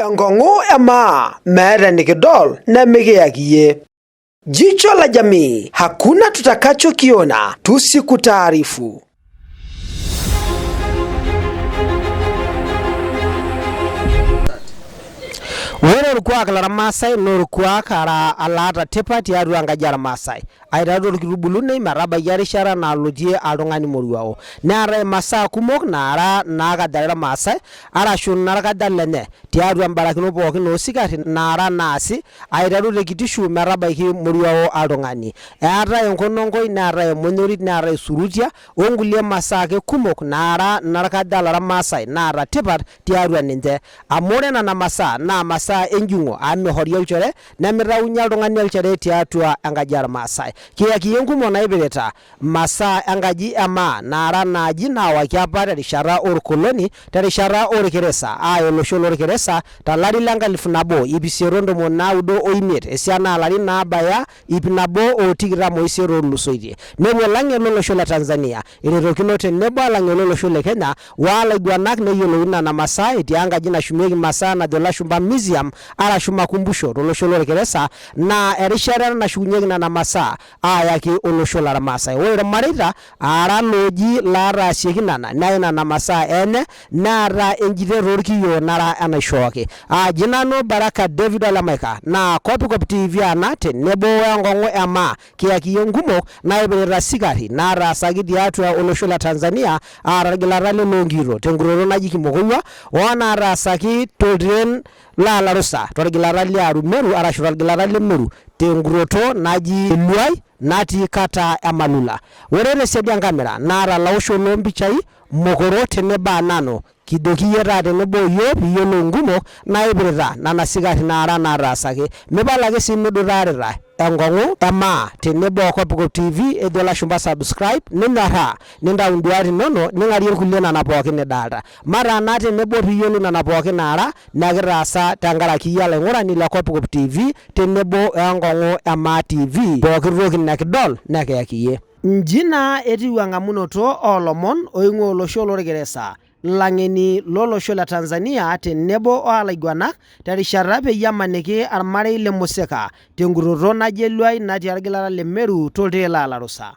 ENKONG'U ema meeta nikidol nemikiyakie. Jicho la jamii, hakuna tutakachokiona tusikutaarifu. Wore rukwak la WAMASAI no rukwak ara alata tipat ya ruanga jara WAMASAI. Aitadol kirubulune maraba yarishara na lojie altung'ani moruao. Nara masaa kumok nara nakadalira WAMASAI ara shun narakadalene tiaru ambarakino pookin osikari nara naasi aitadol kitishu maraba iki moruao altung'ani. Eata enkonongoi nara emonyorit nara esurutia ongulie masaa ke kumok nara narakadalara WAMASAI nara tipat tiaru ninche. Amore na masaa na masaa enjungo ame hori olchore namiraunya iltung'ani olchore tiatua enkaji WAMASAI. Kiyaki enkumo naibirita masaa enkaji ema nara naji naawaki apa terishata oorkoloni terishata orkeresa olosho lorkeresa tolari le 1895 esiana larin naabaya 128 otulusoitie. Nepuo lang'eni lolosho le Tanzania eretokino tenebo lang'eni lolosho le Kenya walaiguanak neyiolouni nena masaa etii enkaji nashumieki masaa najo lashumba museum arashu makumbusho tolosho lorkeresa na erishata nashukunyieki nena masaa ayaki olosho la WAMASAI. Ore irmareita ara loji laarasieki nena masaa enye nara enjitero orkiyo nara enaishooki. Jinano Baraka David Alamaika na Kopikop TV ana tenebo ENKONG'U ema kiyaki enkumok naibirita sikari naraasaki tiatua olosho la Tanzania aragilata lelongiro tenguroto naji Kimokoiwa onaraasaki toltren la larusa torgilata le Arumeru arashu torgilata le Meru tenguroto naji Luai nati kata Amalula. Ore nesedi kamera nara laosho lompichai mokoro teneba nano kidoki yeta tenebo yo biyolo ngumo naibirita nana sikari nara narasaki mebalake sinudurarira ENKONG'U ema tenebo Kopikop TV edola shumba subscribe ninara ninda unduari nono ningari kulie nana pookin nidalta mara na tenebo biyolo nana pookin nara nakirasa tenkaraki yala ng'urani le Kopikop TV tenebo ENKONG'U ema TV pookin toki nekidol nekiyakie. Njina etiu eng'amunoto olomon oing'ua olosho lorkeresa lang'eni lolosho la Tanzania tenebo olaiguanak terishata peyie emaniki ormarei le Museka tenguroto naji Luai natii orgilata le Meru toltiren la larusa.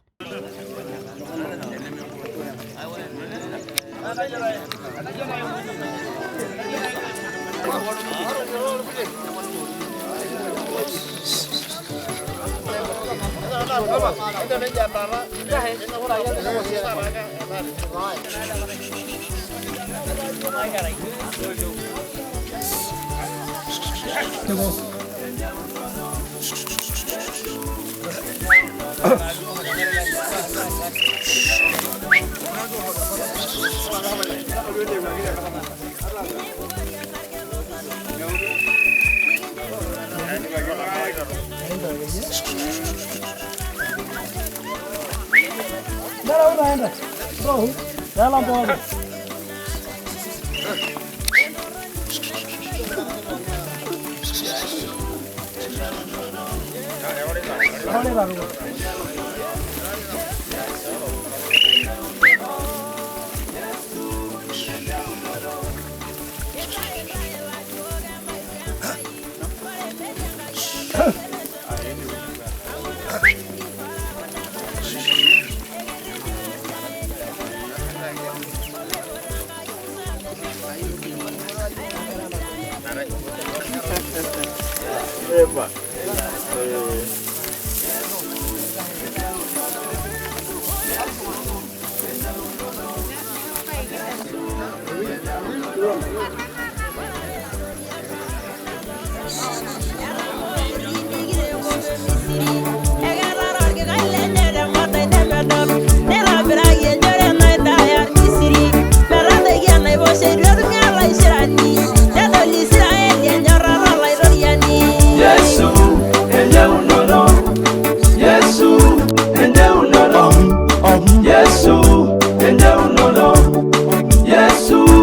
Yesu,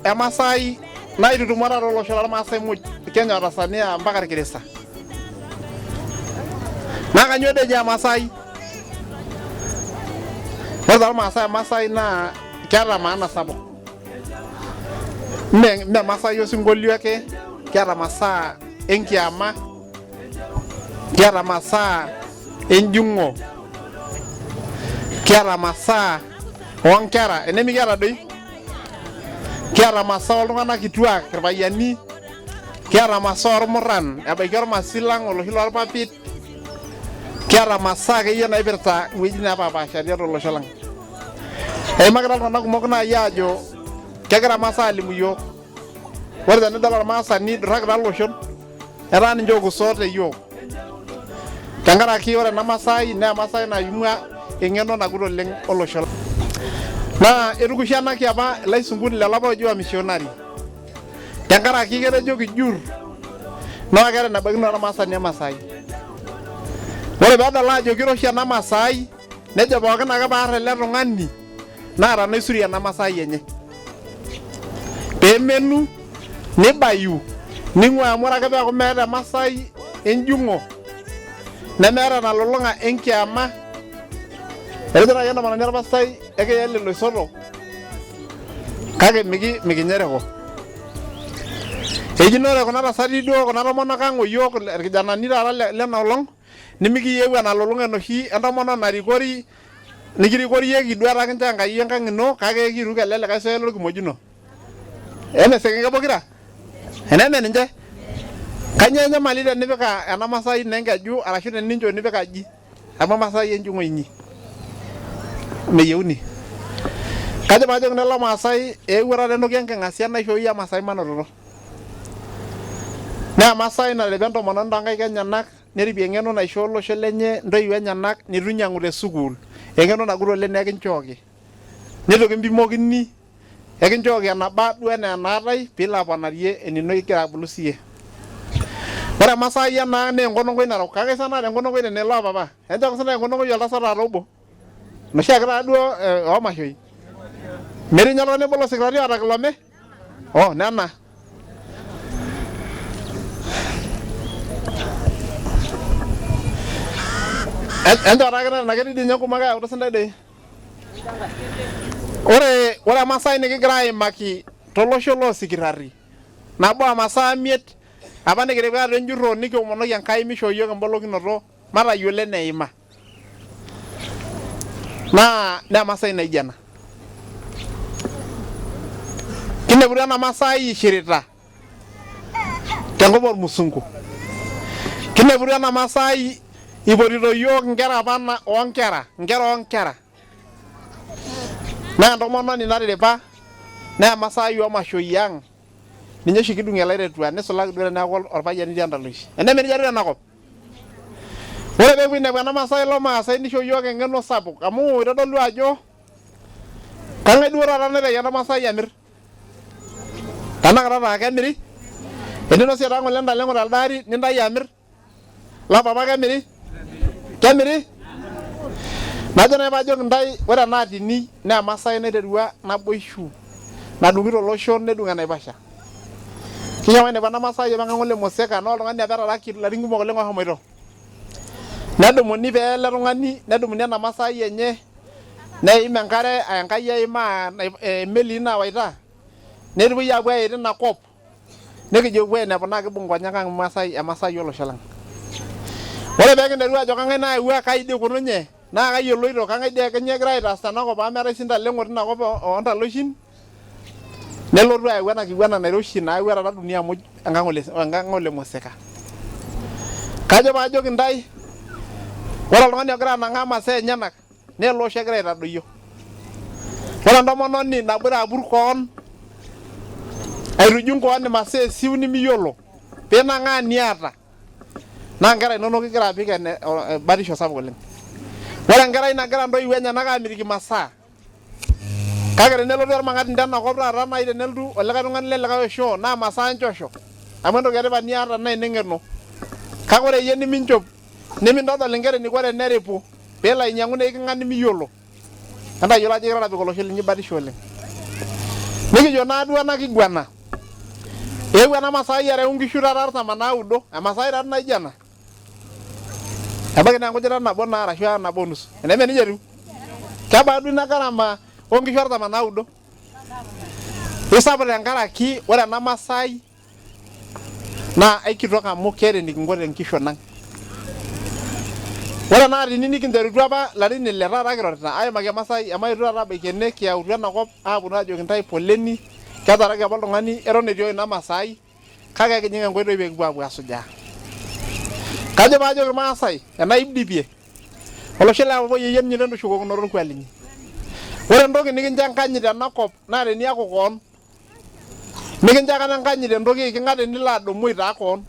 Emasai naitutumora tolosho lormaasai muj Kenya o Tanzania mpaka irkirisa. Naa kanyoo etejo Emasai? Ore tormaasai Emasai naa keeta maana sapuk. Mee Emasai osinkolio ake, keeta masaa enkiama, keeta masaa enjung'o, keeta masaa oonkera enemikiata doi. Kiata masaa oltung'anak kituak irpayiani, kiata masaa ormurran ebaiki ormasilang oloshi lorpapit, kiata masaa akeyie naipirta iwuejitin nepaasha tiatua olosho lang. Eimakita iltung'anak kumok naaji aajo kegira masaa alimu iyiok. Ore tenidol ormaasani idurakita iloshon etaa ninche okusoo teyiok. Tenkaraki ore ena Masai naa Emasai naimua eng'eno nagut oleng olosho lang. Naa etukushanaki apa ilaisunguni lelapa oji wamishonari. Tenkaraki ketejoki jur naa keeta enebaikino ormaasani Emasai. Ore peedol aajo kiroshi ena Masai nejo pookin ake paar ele tung'ani naa tenaisuri ena Masai enye. Peemenu nibayu ning'ua amu ore ake peeku meeta Emasai enjung'o nemeeta enalulung'a enkiama. Etejo naaji entomononi ormasai ekiya lelo isoto kake mikinyereko. Eji naa ore kuna tasati duo kuna tomonok ang' o yiok irkijanani taata lena olong' nimikiyieu enalulung'a enoshi entomonok narikori nikirikorieki duo ake nche Enkai enkang' ino kake kiruk ele likae soe lorkimojino. Emesekenke pokira? Eneme ninche? Kanyoo enyamali tenipika ena Masai ino enkeju arashu tenincho nipik aji amu Emasai enjung'o inyi? Meyieuni. Kajo paajoki lelo Maasai eewuo taata enoki enking'asia naishooyie Emasai manototo. Naa Emasai nalepo entomononi toonkaik enyenak neripie eng'eno naishoo olosho lenye ntoiwuo enyenak nitu inyang'u te sukuul. Eng'eno nagut oleng nekinchooki. Nitu kimpimokini ekinchooki enaba duo enaa enaatai piilo aponarie enino igira abulu siye. Ore Emasai ena naa enkonong'oi narok kake sanaa enkonong'oi tenelo papa. Enchooki sinai enkonong'oi oltasat taata obo. Noshi ake taa duo oomashoi. Metii ninye oltung'ani obo losikitari oota kilome? Oh, nena. Enchorata ake nena ketii dii ninye nkumok ayautu sintai doi. Ore Emasai nikigira aimaki tolosho loosikitari nabo amasaa imiet apa nikitipika atua enjurro nikiomonoki Enkai mishoo yiok embolokinoto matayiolo eneima. Naa Emasai naijo ena. Kineputua ena Masai ishirita tenkop ormusungu. Kineputua ena Masai ipotito yiok nkera apa oonkera, nkera oonkera. Naa entomononi natiripa naa Emasai oomashoi ang'. Ninye oshi kidung'ie ilairetua nisulaki duo teneeku orpayian itii endaloishi. Eneme nejia tiatua enakop. Ore peepuo ainepu ena Masai lomaasai nisho yiok eng'eno sapuk amu itodolu ajo kang'ae duo taata naitayu ena Masai amirr. Tanakata taa kemiri. Eninosie taa ng'ole entaleng'o telde ari nintayu amirr. Lapapa kemiri? Kemiri? Najo nai paajoki ntai ore ena atini naa Emasai naiterua naboishu nadung'ito olosho nedung' enaiposha. Kishomo ainepu ena Masai apa enkang' ole Moseka naa oltung'ani apa etaraki ilarin kumok oleng oshomoito. nedumuni pee ele tung'ani nedumuni ena masai enye neim enkare enkai eimaa emeli naawaita nepuoi apuo aye tina kop nikijo puo ainepu naa kibung nkonyek ang emasai olosho lang. Ore pee kinteru ajo kang'ae naayewua kai dii ikununye naa kayioloito kang'ae dii akenye egira aitaas tenakop amu meetai sii ntaleng'o tina kop oontaloshin nelotu ayau ena kiguana nairoshi naayau taata dunia muj enkang' ole Moseka. Kajo paajoki ntae ore oltung'ani ogira anang'aa masaa enyenak naa ele osho egira aitadoyio. Ore entomononi nagira apur koon aitujung koon imasaa esiu nimiyiolo piinang'aa niata naa nkera inonok kigira apik batisho sapuk oleng. Ore enkerai nagira ntoiwuo enyenak aamitiki masaa kake tenelotu ormang'ati tena kop taata nai tenelotu olikae tung'ani lelikae osho naa masaa nchosho amu entoki etipat niata naa eneng'eno. Kake ore iyie niminchop nimintodol inkera eniko teneripu peelo ainyang'u neiking'a nimiyiolo entayiolo ajo igira apik olosho linyi batisho oleng. Nikijo naa duo ena kiguana eewuo ena masai areu nkishu taata 49 emasai taata naijo ena ebaiki naa enkujita nabo naa arashu nabo onusu eneme nejia etiu kebaa duo ina garama oonkishu 49 isapuk tenkaraki ore ena masai naa aikitok amu keeta enikingo tenkishon ang'. Ore naa tini nikinterutua apa larin ile taata kirorita aimaki emasai emaitu taata abaiki ene kiyautu enakop aaponu ajoki ntae poleni ketaraki apa oltung'ani eton etii ina masai kake kijing enkoitoi pee kipuo asujaa. Kajo paajoki irmaasai enaidipie olosho leapa yeyien nyinen tushukokinoto orkuak linyi. Ore entoki nikincho enkanyit tenakop naa teniaku koon nikincho ake enkanyit entoki king'a tenilo adumu aitaa koon.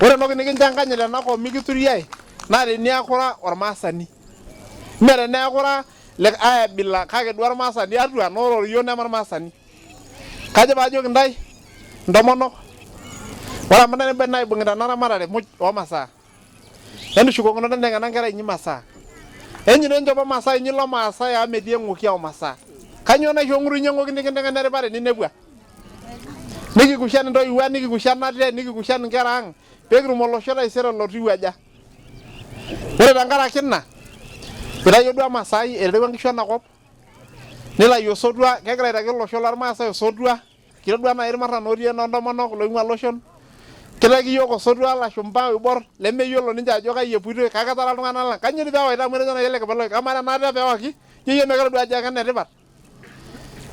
Ore entoki nikincho enkanyit tenakop mikituriae naa teniakura ormaasani mee teneakura ai abila kake duo ormaasani atua noororiyo neme ormaasani. Kajo paajoki ntae ntomonok ore amu naibung'ita ena ramatare muj oomasaa entushukokinoto enteng'ena nkera inyi masaa enyi enchopo masaa inyi lomaasai amu metii eng'oki oomasaa. Kanyoo naisho ng'utunyi eng'oki nikinteng'ena eripare ninepua nikikushan intoiwuo nikikushan ate nikikushan nkera ang' peekitum olosho taisere lotiu aja. Ore tenkaraki ina itayio duo emasai eterewua nkishu enakop nilayu osotua kegira aitaki olosho lormaasai osotua kitodua nai irmarran otii ena ntomonok loing'ua loshon kitaki yiok osotua lashumpa oibor lemeyiolo ninche ajo kai epuitoi kake etara iltung'anak lang. Kanyoo dii peewaita amu etejo nai ele kipoloi amaa tenaata peewaki yie mekirodua ajo kenetipat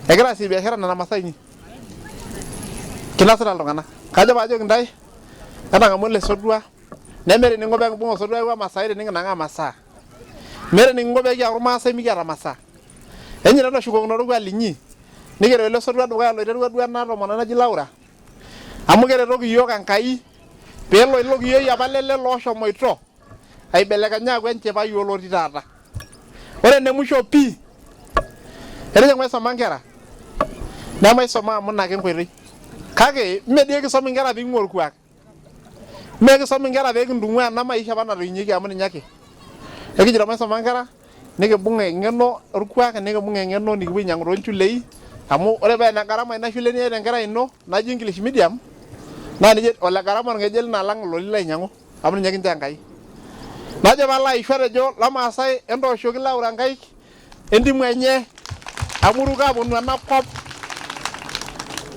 egira aasie biashara nena masaa inyi kinasita iltung'anak. Kajo paajoki ntae entang'amu ele sotua nemeeta eninko pee kibung osotua oiwuo emasai tenikinang'aa masaa meeta eninko pee kiaku irmaasai mikiata masaa enyi tushukokinoto orkuak linyi nikireu ele sotua dukuya loiterua duo ena tomononi naji Laura amu keretoki yiok Enkai peelo ilo kiyioi apa lele looshomoito aibelekenya aaku enchipai yioloti taata. Ore ene musho pii etejo maisoma nkera nemaisoma amu ina ake enkoitoi kake mee dii kisom nkera pee king'ua orkuak mee kisom nkera pee kintung'ua ena maisha apa natoiunyieki amu ninye ake ekijito maisoma nkera nikibung eng'eno orkuak nikibung eng'eno nikipuo ainyang'u toolchulei amu ore paa ene garama ina shule niata enkera ino naji English medium naa ninye ole garama orng'ejep alang ilo lilo ainyang'u amu ninye kinchoo Enkai. Najo paalo aisho atejo lomaasai entooshoki Laura nkaik entimu enye amuruko aaponu enakop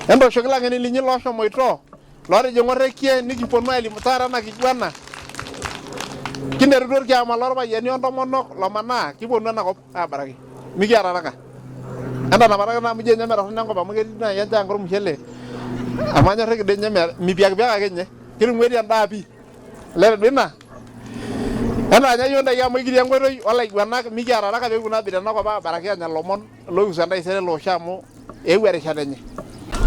entooshoki lang'eni linyi looshomoito lootijing'a orekie nikiponu ailimu taata ena kiguana kinterutua orkiama lorpayiani ontomonok lomanaa kiponu enakop aabaraki mikiata araka entanapata naa amu ijo ninye metorrono enkop amu ketii nai enchan enkop ormushele amu anyorriki doi ninye mipiakipiak ake ninye kitung'uetie endaa pii lere doi ina entaanya yiok ndaiki amu ikitii enkoitoi olaiguanak mikiata araka pee kiponu aabik tenakop aabaraki aanya lomon loihusu entaisere ele osho amu eewuo erishata enye.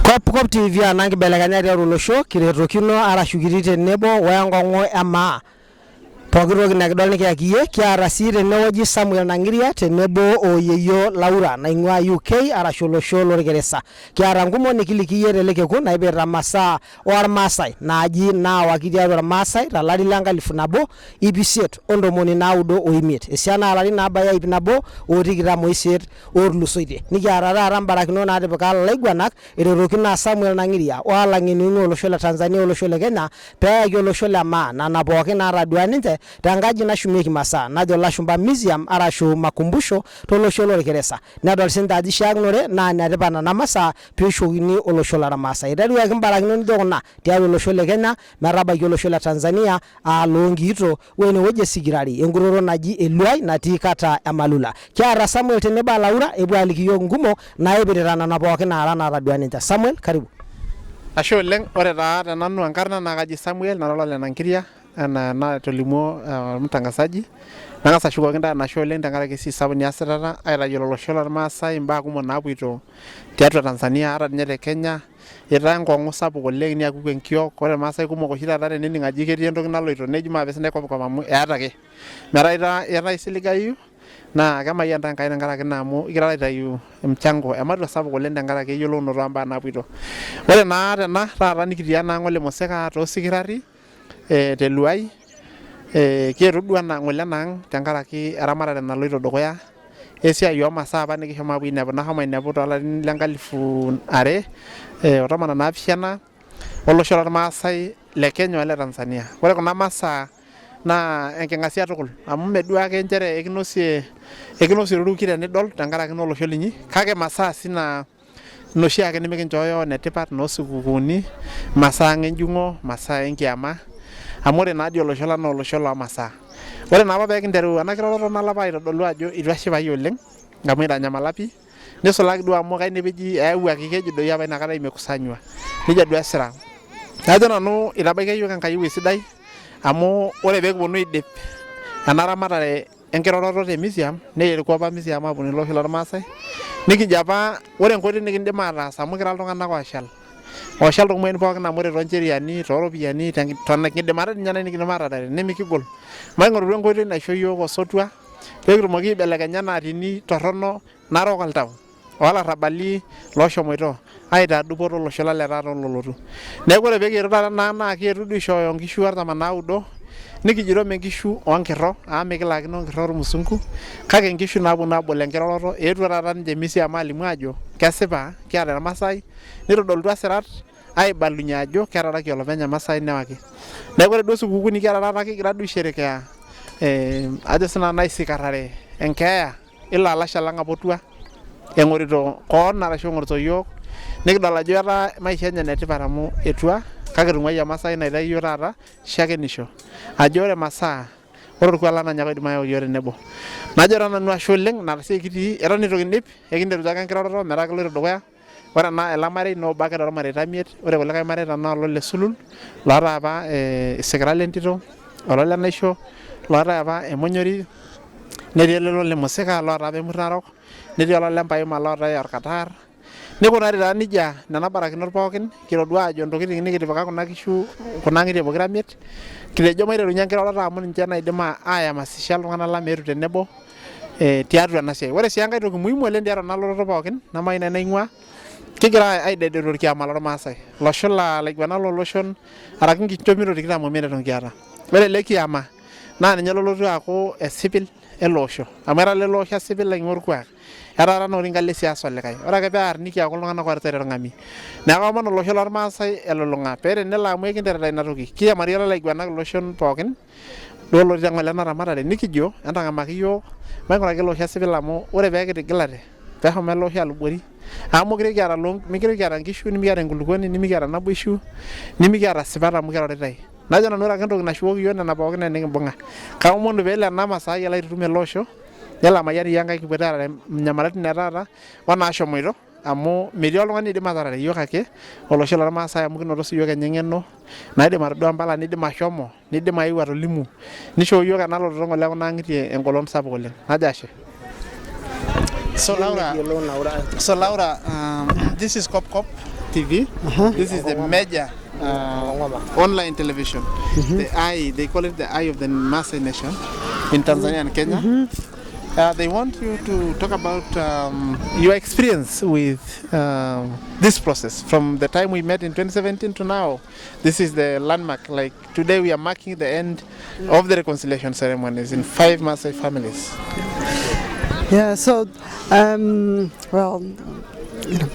Kopkop TV ana nkibelekenyat tiatua olosho kiretokino arashu kitii tenebo wenkong'u emaa pooki toki nikidol nikiyaki iyie kiata sii tenewueji Samuel Nang'iria tenebo oyeyio Laura naing'ua UK arashu olosho lorkeresa kiata nkumok nikiliki iyie telekekun naipirta masaa ormaasai naaji naawaki tiatua irmaasai tolari le 1595 esiana olarin naabaya 128 ootulusoitie nikiata taata mbarakinot naatipika ilaiguanak ererokino Samuel Nang'iria olang'eni oing'ua olosho le Tanzania olosho le Kenya peeyaki olosho le maa nana pookin naatadua ninche tenkaji nashumieki masaa najo lashumba museum arashu makumbusho tolosho lorkeresa nedol sinta aji shaaknore naa netipat nena masaa piishokini olosho lormaasai iteruaki mbarakinot nijo kuna tiatua olosho le Kenya metabaiki olosho le Tanzania loonkiito wenewueji esikirari enkutoto naji eluai natii kata emalula kiata Samuel tenebo Laura epuo aliki yiok nkumok naipirita nena pookin naara natadua ninche. Samuel, karibu. Ashe oleng, ore taa tenanu enkarna naa kaji Samuel nara Lenankiria enaa natolimuo ormtangazaji. Nang'as ashukoki ntae enashe oleng tenkaraki esiai sapuk niasitata aitayiolo olosho lormaasai imbaa kumok naapoito tiatua Tanzania ata ninye te Kenya. Itaa enkong'u sapuk oleng niakuku enkiok. Ore irmaasai kumok oshi taata tenening' ajo ketii entoki naloito neji maape sinai kopkop amu eeta ake. Metaa etaa isiligayu naa kemayian taa Enkai tenkaraki ina amu igira aitayu mchango ematua sapuk oleng tenkaraki eyiolounoto ombaa naapoito. Ore naa tena taata nikitii ena ng'ole moseka toosikirari te Luai kietuo duo ena ng'ole enaang' tenkaraki eramatare naloito dukuya esiai oomasaa apa nikishomo apuo ainepu nashomo ainepu toolarin le 2017 olosho lormaasai le Kenya ole Tanzania. Ore kuna masaa naa enking'asia tukul amu meduo ake nchere ekinosie oruki tenidol tenkaraki naa olosho linyi kake masaa sii naa inoshi ake nemikinchooyo netipat noosikukuuni masaa ng'enjung'o masaa enkiama amu ore naadii olosho lang naa olosho loomasaa. Ore naapa peekinteru ena kiroroto nalo aitodolu ajo itu ashipayu oleng amu itanyamala pii nisulaki duo amu kainepeji eewuaki keji doi apa inakata imekusanywa nejia duo esira. Najo nanu itabaikia yiok Enkai ewueji sidai amu ore peekiponu aidip ena ramatare enkiroroto te museum neyetuo apa museum aaponu olosho lormaasai nikijo apa ore enkoitoi nikindim ataas amu kira iltung'anak ooshal tormuain pookin amu ore tooncheriani tooropiyiani tenkidimat ninye nikindim atatare nemikigol maing'oru enkoitoi naisho yiok osotua peekitumoki aibelekenya ena atini torrono narok oltau oolarrabali looshomoito aitaa dupoto olosho lang le taata ololotu. Neeku ore peekietu taata naa kietu duo aishooyo nkishu 49 nikijito mee nkishu oonkirro amu mikilaakino nkirro ormusungu kake nkishu naaponu aabol enkiroroto eetuo taata ninche museum aalimu ajo kesipa kiata irmaasai nitodolutua sirat aibalunye ajo ketaraki olopeny emaasai newaki. Neeku ore duo supukuu nikiata taata kigira duo aisherekea ajo sinanu aisikarrare enkeeya ilo alashe lang apa otua eng'orito koon arashu eng'orito yiok nikidol ajo etaa maisha enye enetipat amu etua kake etung'uayie emaasai naitayu yiok taata shakenisho ajo ore masaa ore orkuak lang naa ninye ake oidim ayau yiok tenebo. Najo taa nanu ashe oleng ina siai kitii eton itu kindip ekinterutua ake enkiroroto metaa keloito dukuya. Ore ele marei naa obo ake toormareita 5 ore kulikae mareita naa olole sulul loota apa isikira lentito olole naisho loota apa emonyori netii ele lole mosika loota apa emurt narok netii olole mpaima loota orkataar nikunari taa nejia nena barakinot pookin kitodua ajo ntokitin nikitipika kuna kishu kuna ng'itie pokira 5 kitejo maiterunye enkiroroto amu ninche naidim aiamasisha iltung'anak lang meetu tenebo tiatua ena siai. Ore sii enkae toki muhimu oleng tiatua ena loroto pookin nemayieu nanu naing'ua kigira aidedero orkiama lormaasai losho laiguanak looloshon araki nkichomito 25 eton kiata. Ore ele kiama naa ninye lolotu aaku esipil ele osho amu era lelo osho esipil aing'ua orkuak etaa naa orinka le siasa olikae. Ore ake pearr nikiaku iltung'anak oorita orng'ami. Neeku aomon olosho lormaasai elulung'a pee tenelo amu ekinterita ina toki kiamari olaiguanak iloshon pookin duo lotii teng'ole ena ramatare nikijo entang'amaki yiok maing'uraki ele osho esipil amu ore peekitigilate peeshomo ele osho alubori amu mikire kiata nkishu nimikiata enkulukuoni nimikiata naboishu nimikiata sipat amu kiroritae. Najo nanu ore ake entoki nashukoki yiok nena pookin enikibung'a kaomonu peelo ena masaai alo aitutum ele osho nelo amayian iyiok Enkai kipuo aarare nyamalitin etaata onaashomoito amu metii oltung'ani oidim atarare yiok ake olosho lormaasai amu kinoto sii yiok eng'eno naidim atodua mpala nidim ashomo nidim aeu atolimu nishoo yiok ena lototo ng'ole ekuna ng'itie engolon sapuk oleng. Najo ashe. So Laura, this is Kopkop TV. This is the major online television. They call it the eye of the Maasai nation in Tanzania and Kenya. They want you to talk about your experience with this process from the time we met in 2017 to now. This is the landmark. Like today we are marking the end of the reconciliation ceremonies in 5 Maasai families. Yeah, so, well,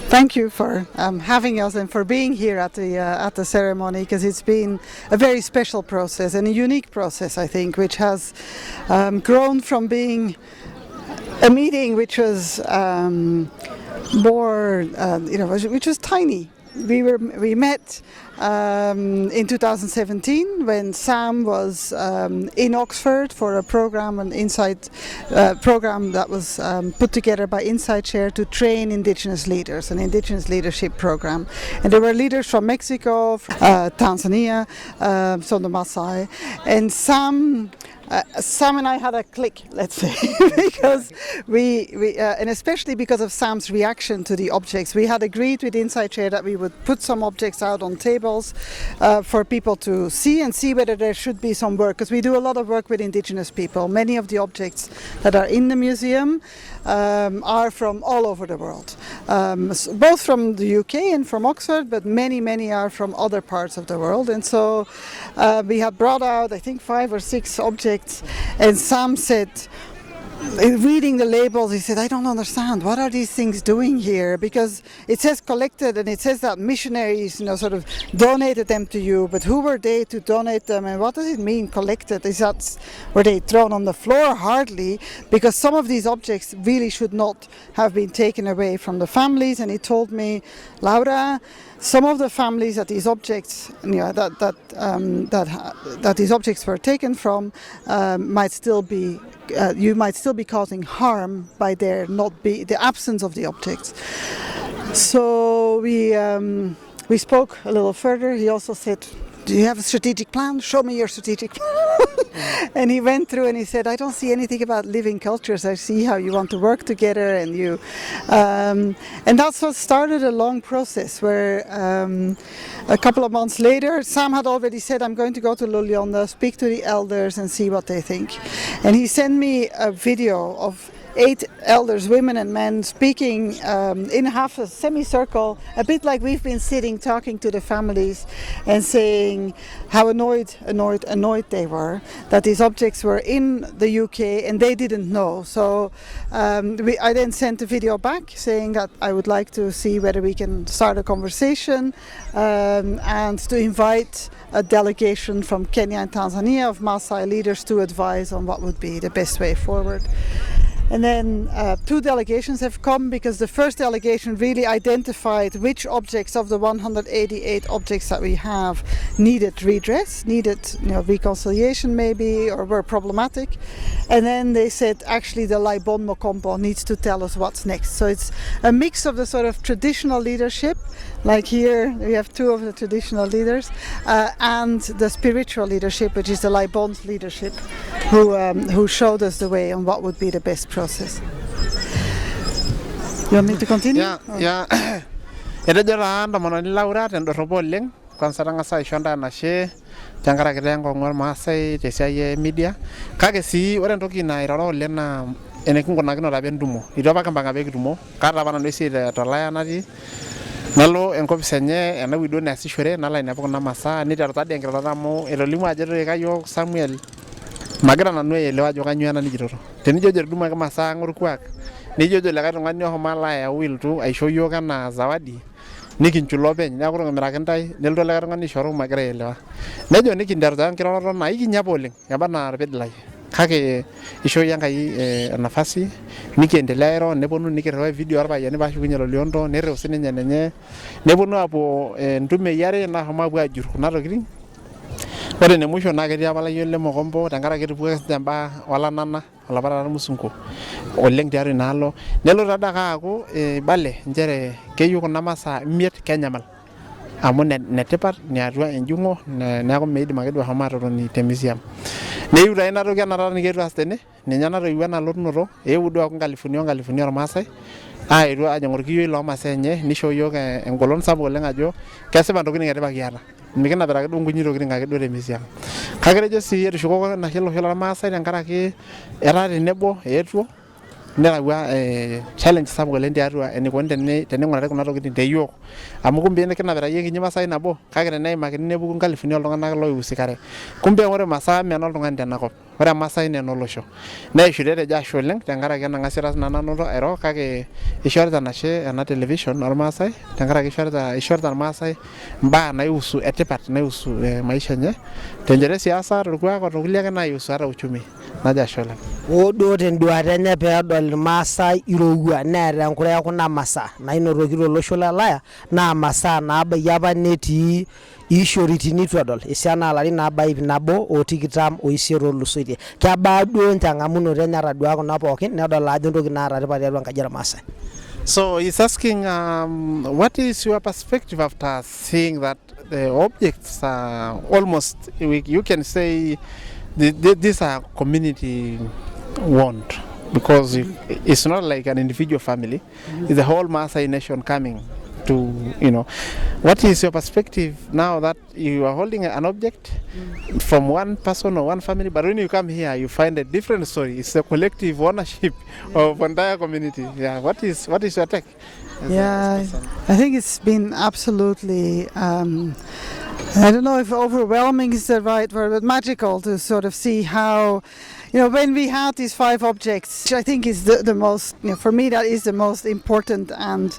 Thank you for having us and for being here at the ceremony, because it's been a very special process and a unique process, I think, which has grown from being a meeting which was more, which was tiny. We met in 2017 when Sam was in Oxford for a program, an insight program that was put together by Insight Share to train Indigenous leaders, an Indigenous leadership program. And there were leaders from Mexico, Tanzania, from the Maasai, and Sam and I had a click, let's say, because we and especially because of Sam's reaction to the objects. We had agreed with Insight Share that we would put some objects out on tables for people to see and see whether there should be some work, because we do a lot of work with Indigenous people. Many of the objects that are in the museum are from all over the world, both from the UK and from Oxford, but many are from other parts of the world. And so we had brought out, I think, 5 or 6 objects, and Sam said, reading the labels, he said, I don't understand, what are these things doing here? Because it says collected and it says that missionaries, sort of donated them to you, but who were they to donate them, and what does it mean collected? Were they thrown on the floor? Hardly, because some of these objects really should not have been taken away from the families. And he told me, Laura, some of the families that these objects, that these objects were taken from, might still be. You might still be causing harm by the absence of the objects. So we spoke a little further. He also said, do you have a strategic plan? Show me your strategic plan. And he went through and he said, I don't see anything about living cultures. I see how you want to work together, and and that's what started a long process where a couple of months later, Sam had already said, I'm going to go to Luljonda, speak to the elders and see what they think. And he sent me a video of 8 elders, women and men, speaking in half a semicircle, a bit like we've been sitting talking to the families and saying how annoyed they were that these objects were in the UK and they didn't know. So I then sent a video back saying that I would like to see whether we can start a conversation and to invite a delegation from Kenya and Tanzania of Maasai leaders to advise on what would be the best way forward. And then 2 delegations have come, because the first delegation really identified which objects of the 188 objects that we have needed redress, needed reconciliation maybe, or were problematic. And then they said, actually the Laibon Mokompo needs to tell us what's next. So it's a mix of the sort of traditional leadership, like here we have 2 of the traditional leaders, and the spiritual leadership, which is the Laibon's leadership, who showed us the way on what would be the best process. You want me to continue? Yeah. Etejo taa ntomononi Laura tendorropo oleng, kwanza tang'asa aisho ntae enashe tenkaraki enkong'u ormaasai tesiai e media, kake sii ore entoki nairoro oleng naa enikinkunakinoto apa entumo. Itu apa kimpanga pee kitumo, kaata apa nanu esiai tolaya natii, nalo enkopis enye ena wueji duo neasishore, nalo ainepu kuna masaa, niteru tadii enkiroroto amu etolimu ajo etoika yiok Samuel, magira nanu aielewa ajo kanyoo ena nikitoto. Tenijo etudumaki masaa ang' orkuak, nijo likae tung'ani ohomo alo ayau iltu aisho yiok enaa zawadi, nikinchu lopeny, neeku kimiraki ntae, nelotu likae tung'ani aishoru magira aielewa. Nejo nikinteru taa enkiroroto naa ikinya apa oleng, eba enaa irpidilai. Kake ishoo Enkai nafasi, nikiendelea airo, neponu nikirriwaa video orpayiani paashukunye Loliondo, nirriu sininye nenye, neponu apuo ntumei are nashomo apuo ajurr kuna tokiting. Ore ene musho naa ketii apa Layiok le Mokombo tenkaraki etupukuo sinche mbaa olanana olapa taata musungu oleng tiatua inaalo. Nelo taa ake aaku ibale nchere keyieu kuna masaa 5 kenyamal amu netipat niatua enjung'o, neeku meidim ake duo ashomo atotoni te museum. Neyieu taa ina toki ena taata nikiyetuo aas tene, ninye natoiwuo ena lotunoto, eewuo duo aaku nkalifuni ormaasai aetuo ajing' orkiyioi loomasaa enye, nishoo yiok engolon sapuk oleng ajo kesipa ntokiting etipat kiata, mikinapita ake duo nkunyik tokiting ake duo te museum. Kake etejo sii etushuko enashe olosho lormaasai tenkaraki etaa tenebo eetuo, nerawua challenge sapuk oleng tiatua enikoni tening'urari kuna tokiting te yiok, amu kumbe kinapita yiok kinyi masai nabo, kake teneimakini nepuku nkalifuni oltung'anak loiusikare. Kumbe ore masaa mee enoltung'ani tenakop, ore emasai naa enolosho neishorita ejo ashe oleng tenkaraki ena ng'asita nanoto airo kake ishorita nashe ena television ormaasai tenkaraki ishorita irmaasai mbaa naihusu etipat naihusu maisha enye tenjore siasa torkuak otokulie ake naihusu hata uchumi najo ashe oleng. Oduo tenduata enye peedol irmaasai irowua neeta enkure ekuna masaa nainotoki tolosho le Ulaya naa masaa naabaiki apa netii ishoritin itu edol esiana alarin naabaya 128 ootulusoitie. Kebaa duo enchangamunoto enye atadua kuna pookin nedol ajo entoki naata tipat tiatua enkaji ormaasai. So he's asking what is your perspective after seeing that the objects are almost, you can say these are community want, because it's not like an individual family, it's the whole Maasai nation coming to, what is your perspective now that you are holding an object from one person or one family, but when you come here you find a different story. It's a collective ownership of entire community. Yeah, what is your take? Yeah, I think it's been absolutely I don't know if overwhelming is the right word, but magical to sort of see how, when we had these 5 objects, which I think is the most, for me that is the most important and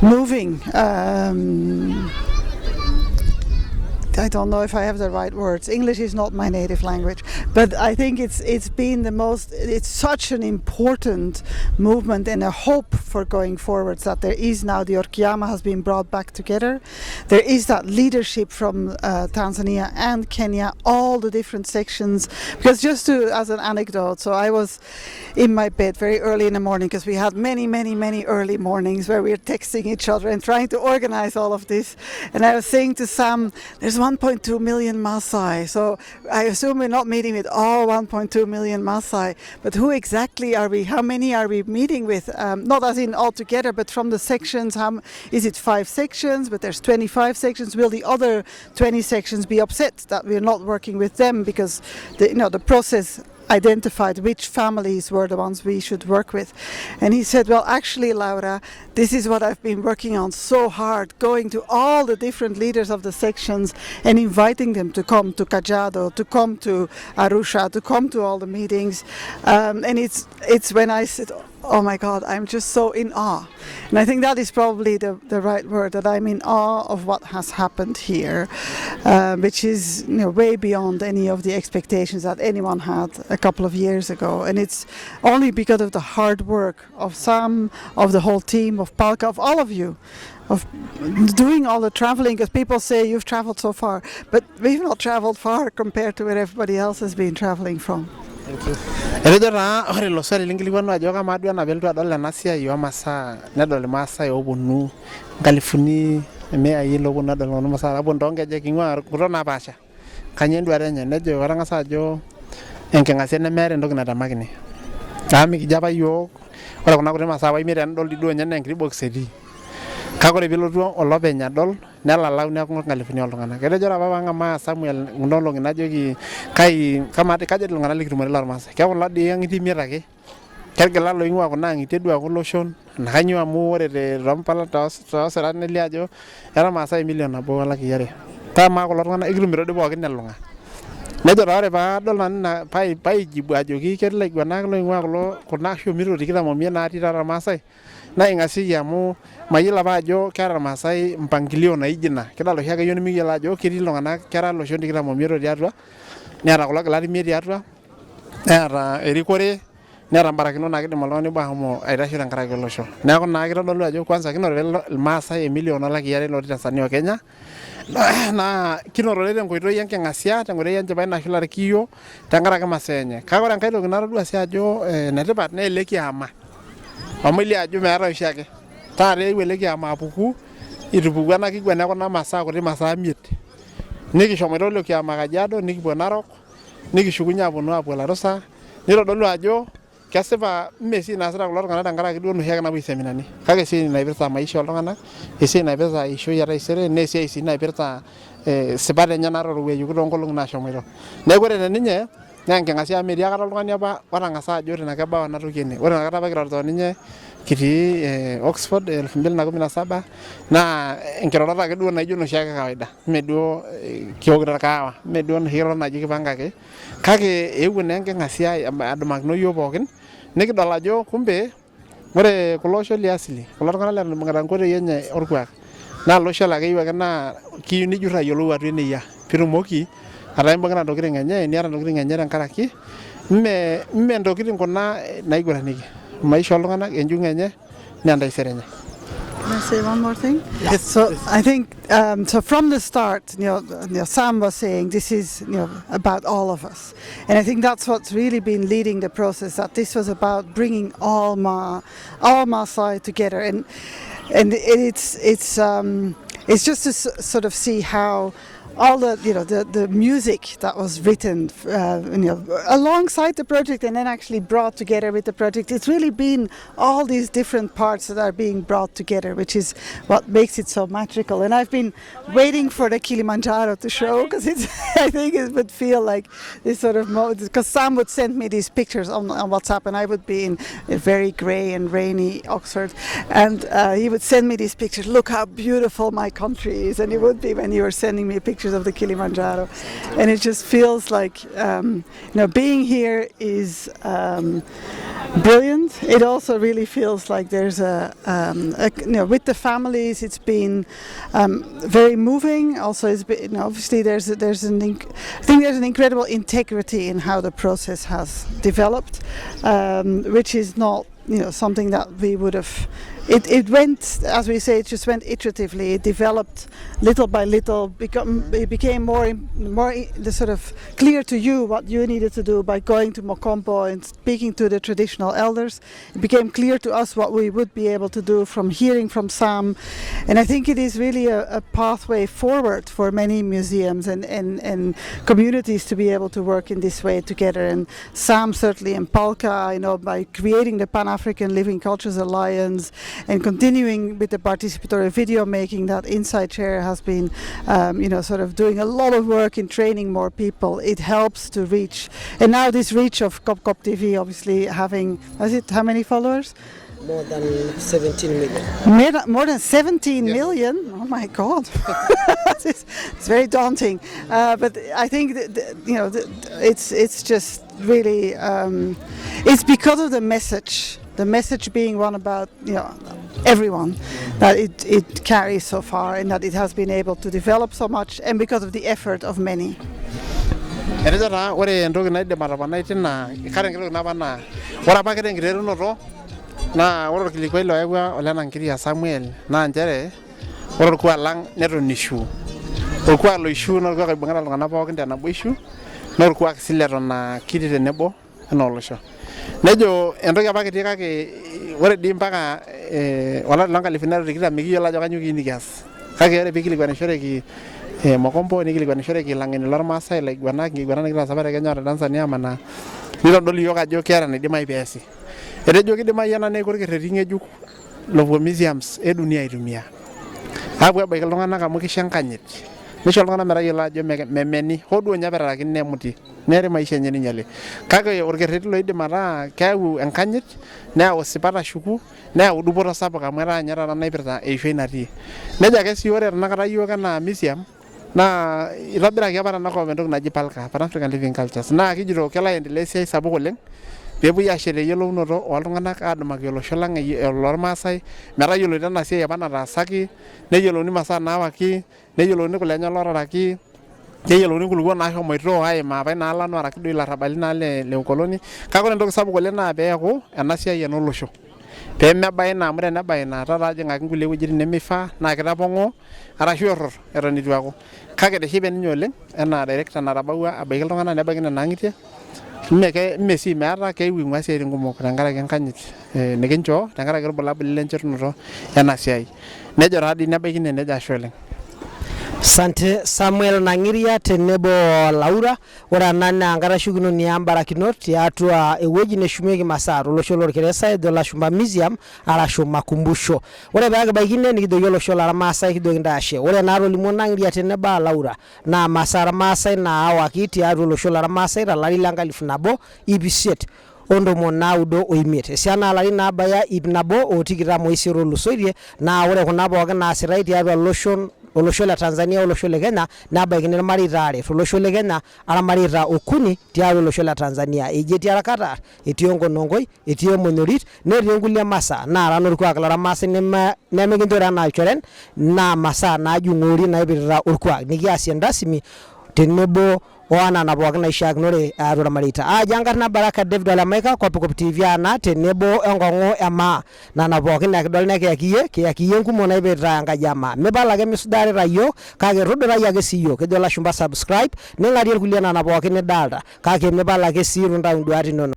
moving. I don't know if I have the right words. English is not my native language, but I think it's been it's such an important movement and a hope for going forwards that there is now the Orkiyama has been brought back together. There is that leadership from Tanzania and Kenya, all the different sections. Because as an anecdote, so I was in my bed very early in the morning because we had many early mornings where we were texting each other and trying to organize all of this. And I was saying to Sam, there's 1.2 million Maasai, so I assume we're not meeting with all 1.2 million Maasai, but who exactly are we? How many are we meeting with? Not as in all together, but from the sections. Is it 5 sections, but there's 25 sections? Will the other 20 sections be upset that we're not working with them because the process identified which families were the ones we should work with? And he said, well, actually, Laura, this is what I've been working on so hard, going to all the different leaders of the sections and inviting them to come to Kajiado, to come to Arusha, to come to all the meetings. And it's when I said, oh my God, I'm just so in awe. And I think that is probably the right word, that I'm in awe of what has happened here, which is way beyond any of the expectations that anyone had a couple of years ago. And it's only because of the hard work of Sam, of the whole team, of PALCA, of all of you, of doing all the traveling, because people say you've traveled so far, but we've not traveled far compared to where everybody else has been traveling from. Etejo taa ore ilo swali linkilikuanu ajo kamaa duo ena peelotu adol ena siai oomasaa nedol irmaasai ooponu nkalifuni 100 looponu adol kuna masaa naaponu toonkejek ing'ua nkutot napaasha. Kanyoo enduata enye? Nejo katang'asa ajo enking'asia nemeeta entoki natamakini. Mikijo apa yiok ore kuna kuti masaa imiet tenidol duo ninye naa enkiti box etii. Kake ore piilotu olopeny adol nelalau neeku nkalifuni oltung'anak. Etejo ore apa paang'amaa Samuel kuna olong'i najoki kajo iltung'anak likitumore lormaasai. Kekulo dii ang'itie imiet ake. Kegila loing'ua kuna ang'itie duo ake loshon. Kanyoo amu ore toompala toosirat nelio ajo era Maasai 1,200,000. Tamaa kulo tung'anak ikitumito dii pookin elung'a. Nejo taa ore paadol nanu ina paijibu ajoki ketii ilaiguanak loing'ua kuna shumito 25 natii taata irmaasai naing'asieki amu mayiolo apa ajo keeta irmaasai mpangilio naijio ina. Kidol oshi ake yiok nemikiyiolo ajo ketii iltung'anak kera loshon 25 tiatua, neeta kulo gilat 5 tiatua, neeta erikore, neeta mbarakinot naa kidim oltung'ani obo ashomo aitasho tenkaraki olosho. Neeku naa kitodolu ajo kwanza kinotore irmaasai 1,200,000 lotii Tanzania o Kenya naa kinotore tenkoitoi enking'asia, tenkoitoi enchipai nashula irkiyio tenkaraki masaa enye. Kake ore enkae toki natodua sii ajo enetipat naa ele kiama. Amu elio ajo meetai oshiake. Taata eewuo ele kiama apuku itupukuo ena kiguana ekuna masaa kuti masaa 5. Nikishomoita ilo kiama Kajiado, nikipuo Narok, nikishukunye aapuo Larusa, nitodolu ajo kesipa mmesi naasita kulo tung'anak tenkaraki duo noshiake napuo seminani. Kake esiai naipirta maisha oltung'anak, esiai naipirta eishoi etaisere, naa esiai sii naipirta sipat enye naatorouayioki toonkolong'i naashomoito. Neeku ore teninye naa enking'asia metii akata oltung'ani apa otang'asa ajo ore kebau ena toki ene. Ore inakata apa kirorito ninye kitii Oxford 2017 naa enkirorot ake duo naijo noshiake kawaida. Mee duo kiwokito irkaawa, mee duo enoshi kirorot naji kipangaki. Kake eewuo naa enking'asia adumakino yiok pookin nikidol ajo kumbe ore kulo osho le asili, kulo tung'anak letonibung'ita nkoitoi enye orkuak naa ilosho ake eyieu ake naa kiyieu nijurr ayiolou atua eneyia piitumoki ataa imbung'ita ntokitin enye, niata ntokitin enye tenkaraki mme ntokitin kuna naiguranieki. Maisha oltung'anak, enjung'e enye naa entaisere enye. Can I say one more thing? Yes. So I think so from the start, Sam was saying this is about all of us, and I think that's what's really been leading the process. That this was about bringing all Maasai together, and it's just to sort of see how all the music that was written alongside the project and then actually brought together with the project, it's really been all these different parts that are being brought together, which is what makes it so magical. And I've been waiting for the Kilimanjaro to show, because I think it would feel like this sort of moment, because Sam would send me these pictures on WhatsApp, and I would be in a very grey and rainy Oxford, and he would send me these pictures. Look how beautiful my country is, and it would be when you were sending me pictures of the Kilimanjaro, and it just feels like being here is brilliant. It also really feels like there's with the families, it's been very moving. Also, it's been, obviously I think there's an incredible integrity in how the process has developed, which is not something that we would have. It went, as we say, it just went iteratively. It developed little by little. It became more the sort of clear to you what you needed to do by going to Mokombo and speaking to the traditional elders. It became clear to us what we would be able to do from hearing from Sam, and I think it is really a pathway forward for many museums and communities to be able to work in this way together. And Sam certainly in PALCA, by creating the Pan-African Living Cultures Alliance, and continuing with the participatory video making that Inside Chair has been, sort of doing a lot of work in training more people. It helps to reach, and now this reach of Kop TV, obviously having, how many followers? More than 17 million. More than 17 million? Oh my God. It's very daunting. But I think it's just really, it's because of the message. The message being one about everyone, that it carries so far, and that it has been able to develop so much, and because of the effort of many. Erejata ore entoki naidim atapanai tina kare entoki napana ore apa kete enkiterunoto naa ore orkilikwai loyawua Olena Nkiria Samuel naa nchere ore orkuak lang neton ishu, orkuak loishu naa orkuak oibung'ita iltung'anak pookin tenabo ishu, naa orkuak sii leton kitii tenebo enaa olosho. Nejo entoki apa kitii kake ore dii mpaka olari loonkalifuni are tikitam mikiyiolo ajo kanyioo kiyieu nikias, kake ore piikilikuanishoreki Mokombo nikilikuanishoreki ilang'eni lormaasai laiguanak nkiguanak nikitaasa apa te Kenya o te Tanzania amanaa nitodolu yiok ajo keeta naidimayu peesi. Etejo kidimayu ena neeku orkerreti ng'ejuk lopuo museums edunia aitumia aapuo abaiki iltung'anak amu kisho enkanyit, nisho iltung'anak metayiolo ajo memeni hoo duo ninye petaraki nemuti neeri maisha enye ninyali, kake orkerreti loidim ataa keyau enkanyit, neyau sipat ashuku, neyau dupoto sapuk amu etaa ninye taata naipirta eishoi natii. Nejo ake sii ore tanakata yiok enaa museum naa itobiraki apa tenakop entoki naji PALCA, Pan-African Living Cultures, naa kijito kelo aendelea esiai sapuk oleng peepuoi aashet eyiolounoto oltung'anak aadumaki olosho lang lormaasai metayioloito ena siai apa nataasaki, neyiolouni masaa naawaki, neyiolouni kule enye looraraki, neyiolouni nkulukuok naashomoito aimaa apa inaalo araki duo ilarrabali naa le ukoloni, kake ore entoki sapuk oleng naa peeku ena siai enolosho peemebai naa amu tenebai naa taata ajing'aki nkulie wuejitin nemifaa naa kitapong'oo arashu error eton itu eeku, kake eteshipe ninye oleng enaa director natabawua abaiki iltung'anak nebaiki nena ang'itie. Mme sii meeta keiu ing'ua siaitin kumok tenkaraki enkanyit nikinchoo tenkaraki irbulabul lenchetunoto ena siai. Nejo taadii nebaiki ine nejo ashe oleng. Sante Samuel Nangiria tenebo Laura ore nana ngarashukino ni ambarakinot tiatua ewueji neshumieki masaa tolosho lorkeresa edo lashumba museum arashu makumbusho ore baage baikine nikidoyo olosho la Maasai kidoki ndashe ore naro limo Nangiria tenebo Laura na masaa Maasai naawaki tiatua olosho la Maasai talari la 1905 ondomo naudo oimiet esiana alari nabaya ipnabo otikitam oisero olusoitie na ore kuna pookin naasitai tiatua olosho la Tanzania olosho le Kenya nabaikini irmarita are tolosho le Kenya aramarita okuni tiatua olosho la Tanzania eji etii arakata etii onkonongoi etii emonyorit netii nkulie masaa naara norkuak loramaasai nemikinchore enaa ilchoren na masaa najung'ori naipirita orkuak nikiasie ndasimi tenebo oana pookin naishiakinore atua irmareita enkarna Baraka David Olemaika Kopikop TV ana tenebo enkong'u emaa nana pookin nekidol nekiyakiyie nkumo naipirita enkaji emaa mibala ake misudarita yiok kake rudurai ake sii yiok kejo lashumba subscribe ning'arie irkulie nana pookin nidalta kake mibala ake sii rundaunduat inono